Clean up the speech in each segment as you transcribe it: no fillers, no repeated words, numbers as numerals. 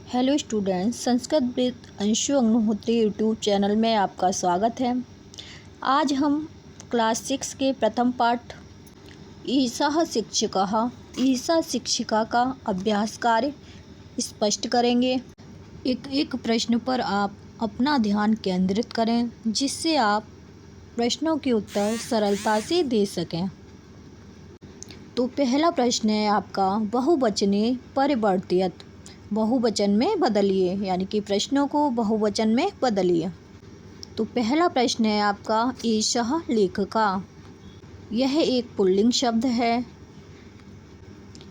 Hello students, Sanskrit with Anshu Agnihotri YouTube channel में आपका स्वागत है। आज हम क्लास 6 के प्रथम पाठ ईशा शिक्षिका का अभ्यास कार्य स्पष्ट करेंगे। एक प्रश्न पर आप अपना ध्यान केंद्रित करें जिससे आप प्रश्नों के उत्तर सरलता से दे सकें। तो पहला प्रश्न है आपका बहुवचने परिवर्तित, बहुवचन में बदलिए, यानी कि प्रश्नों को बहुवचन में बदलिए। तो पहला प्रश्न है आपका ईशः लेखिका। यह एक पुल्लिंग शब्द है।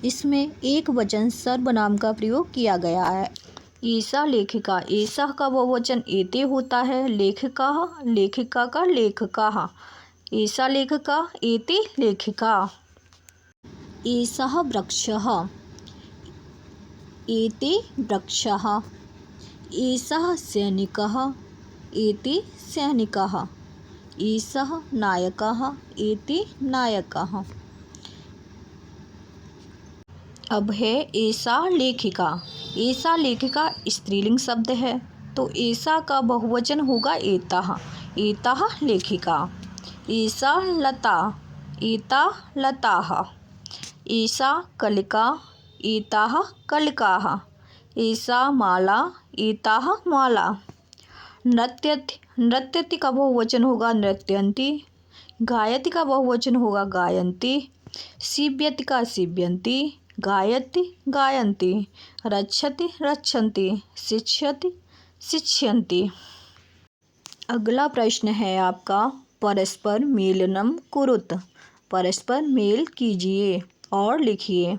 इसमें एक वचन सर्वनाम का प्रयोग किया गया है। ईशा लेखिका, ईशा का बहुवचन एते होता है। लेखिका, लेखिका का लेखका। ईशा लेखिका, एते लेखिका। ईशः वृक्षः, एते वृक्षः। ईशः सैनिकः, एते सैनिकाः। ईशः नायकः, एते नायकाः। अब है एषा लेखिका। एषा लेखिका स्त्रीलिंग शब्द है, तो एषा का बहुवचन होगा एताः, एताः लेखिका। एषा लता, एता लताः। एषा कलिका, एताः कलिकाः। एषा माला, एताः माला। नृत्यति, नृत्यति का बहुवचन होगा नृत्यन्ति। गायति का बहुवचन होगा गायन्ति। सीव्यति का सीव्यन्ति। गायति गायन्ति। रक्षति रक्षन्ति। शिक्षयति शिक्षयन्ति। अगला प्रश्न है आपका परस्पर मेलनम कुरुत, परस्पर मेल कीजिए और लिखिए।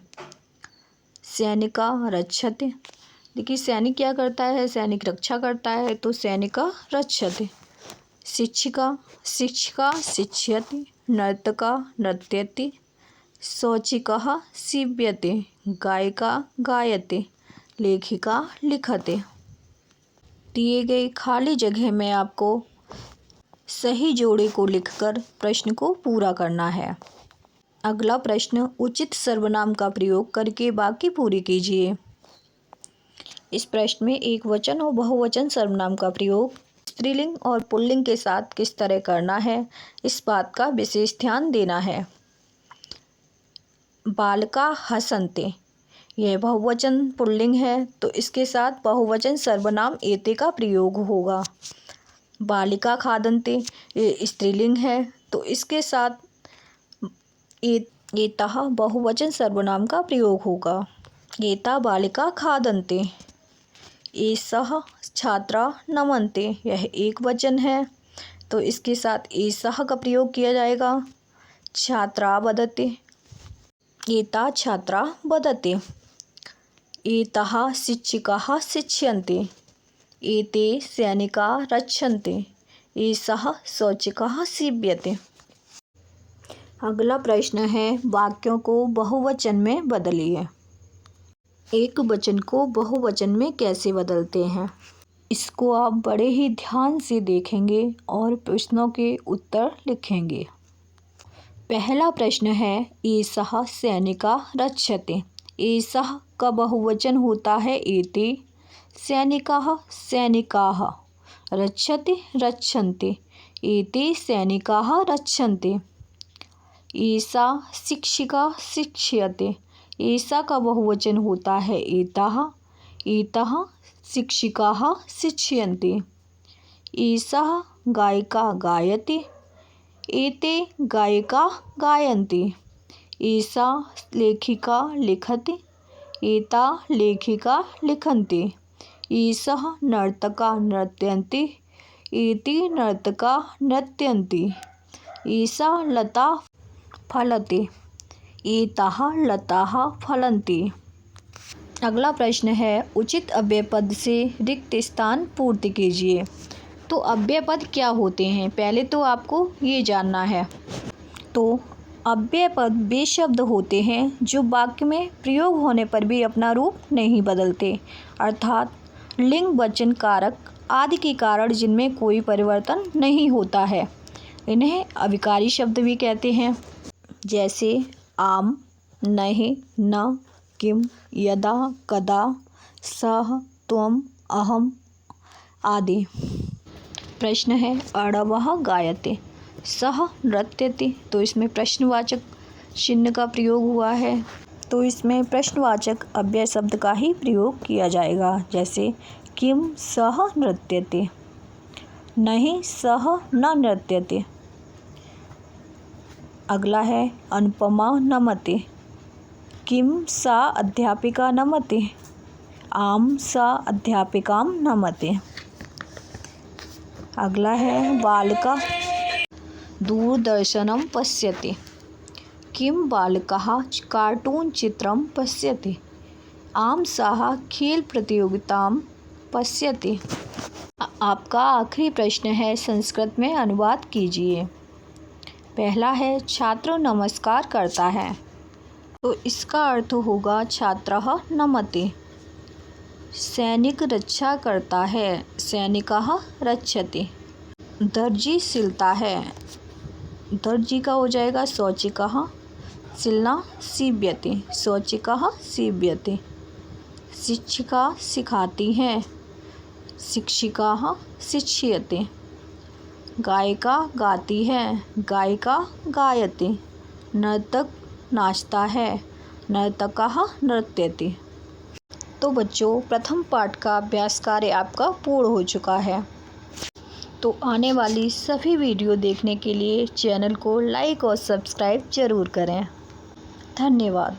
सैनिका रक्षति, देखिए सैनिक क्या करता है, सैनिक रक्षा करता है, तो सैनिका रक्षति। शिक्षिका, शिक्षिका शिक्षयति। नर्तका नृत्यति। शौचिकः सीव्यते। गायिका गायते। लेखिका लिखते। दिए गए खाली जगह में आपको सही जोड़े को लिखकर प्रश्न को पूरा करना है। अगला प्रश्न उचित सर्वनाम का प्रयोग करके वाक्य पूरी कीजिए। इस प्रश्न में एक वचन और बहुवचन सर्वनाम का प्रयोग स्त्रीलिंग और पुल्लिंग के साथ किस तरह करना है, इस बात का विशेष ध्यान देना है। बालिका हसन्ते, यह बहुवचन पुल्लिंग है, तो इसके साथ बहुवचन सर्वनाम एते का प्रयोग होगा। बालिका खादन्ते, ये स्त्रीलिंग है, तो इसके साथ एताः बहुवचन सर्वनाम का प्रयोग होगा। एता बालिका खादन्ते। एषः छात्रा नमन्ते, यह एक वचन है, तो इसके साथ एषः का प्रयोग किया जाएगा। छात्रा वदते। एता छात्रा वदते। एताः शिक्षिकाः शिक्ष्यन्ते। एते सैनिका रक्षन्ते। एषः शौचिकः सीव्यते। अगला प्रश्न है वाक्यों को बहुवचन में बदलिए। एक वचन को बहुवचन में कैसे बदलते हैं, इसको आप बड़े ही ध्यान से देखेंगे और प्रश्नों के उत्तर लिखेंगे। पहला प्रश्न है एषः सैनिका रक्षते। एषः का बहुवचन होता है एते। सैनिकाः सैनिकाः। रक्षते रक्षन्ते। एते सैनिकाः रक्षन्ते। एषा शिक्षिका शिक्ष्यते। एषा का बहुवचन होता है एताः। एताः शिक्षिकाः शिक्ष्यन्ते। एषा गायिका गायति। एते गायिका गायन्ति। एषा लेखिका लिखति। एता लेखिका लिखन्ति। एषः नर्तका नृत्यन्ति। एते नर्तका नृत्यन्ति। एषा लता फलति। एताः लताः फलन्ति। अगला प्रश्न है उचित अव्यय पद से रिक्त स्थान पूर्ति कीजिए। तो अव्यय पद क्या होते हैं, पहले तो आपको ये जानना है। तो अव्यय पद वे शब्द होते हैं जो वाक्य में प्रयोग होने पर भी अपना रूप नहीं बदलते, अर्थात लिंग वचन कारक आदि के कारण जिनमें कोई परिवर्तन नहीं होता है। इन्हें अविकारी शब्द भी कहते हैं, जैसे आम, नहीं, न, किम, यदा, कदा, सह, त्वम, अहम आदि। प्रश्न है अणवः गायते, सह नृत्यते। तो इसमें प्रश्नवाचक चिन्ह का प्रयोग हुआ है, तो इसमें प्रश्नवाचक अव्यय शब्द का ही प्रयोग किया जाएगा। जैसे किम सह नृत्यते, नहीं सह न नृत्यते। अगला है अनुपमा नमते, किम सा अध्यापिका नमते, आम सा अध्यापिकां नमते। अगला है बालका दूरदर्शनं पश्यति, किं बालकः कार्टून चित्रं पश्यति, आम सः खेल प्रतियोगितां पश्यति। आपका आखिरी प्रश्न है, संस्कृत में अनुवाद कीजिए। पहला है छात्र नमस्कार करता है, तो इसका अर्थ होगा छात्रः नमते। सैनिक रक्षा करता है, सैनिकः रक्षति। दर्जी सिलता है, दर्जी का हो जाएगा शौचिकः, सिलना सीव्यति, शौचिकः सीव्यति। शिक्षिका सिखाती है, शिक्षिकाः शिक्ष्यते। गायिका गाती है, गायिका गायति। नर्तक नाचता है, नर्तकः नृत्यति। तो बच्चों, प्रथम पाठ का अभ्यास कार्य आपका पूर्ण हो चुका है। तो आने वाली सभी वीडियो देखने के लिए चैनल को लाइक और सब्सक्राइब ज़रूर करें। धन्यवाद।